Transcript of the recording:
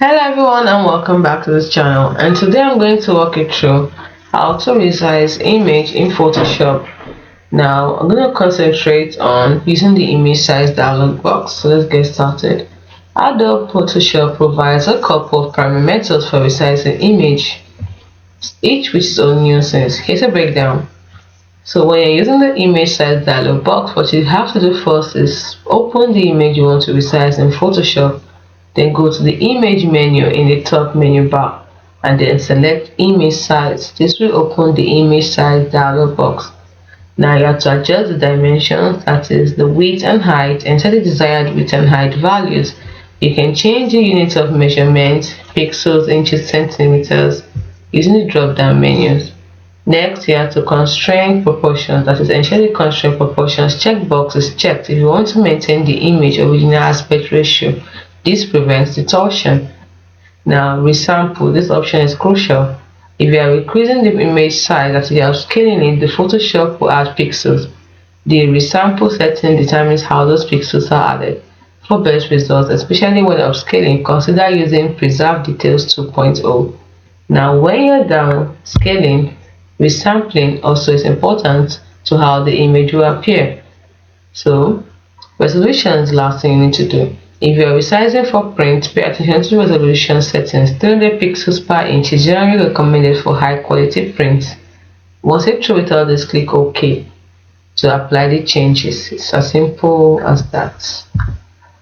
Hello everyone and welcome back to this channel, and today I'm going to walk you through how to resize image in Photoshop. Now I'm going to concentrate on using the image size dialog box, so let's get started. Adobe Photoshop provides a couple of primary methods for resizing image, each with its own nuances. Here's a breakdown. So when you're using the image size dialog box, what you have to do first is open the image you want to resize in Photoshop. Then go to the image menu in the top menu bar and then select image size. This will open the image size dialog box. Now you have to adjust the dimensions, that is the width and height, and set the desired width and height values. You can change the units of measurement, pixels, inches, centimeters, using the drop down menus. Next, you have to constrain proportions, that is ensure the constraint proportions checkbox is checked if you want to maintain the image original aspect ratio. This prevents distortion. Now, resample. This option is crucial. If you are increasing the image size as you are scaling it, the Photoshop will add pixels. The resample setting determines how those pixels are added. For best results, especially when upscaling, consider using Preserve Details 2.0. Now, when you're done scaling, resampling also is important to how the image will appear. So, resolution is the last thing you need to do. If you are resizing for print, pay attention to resolution settings. 300 pixels per inch is generally recommended for high quality prints. Once you've through with all this, click OK to apply the changes. It's as simple as that.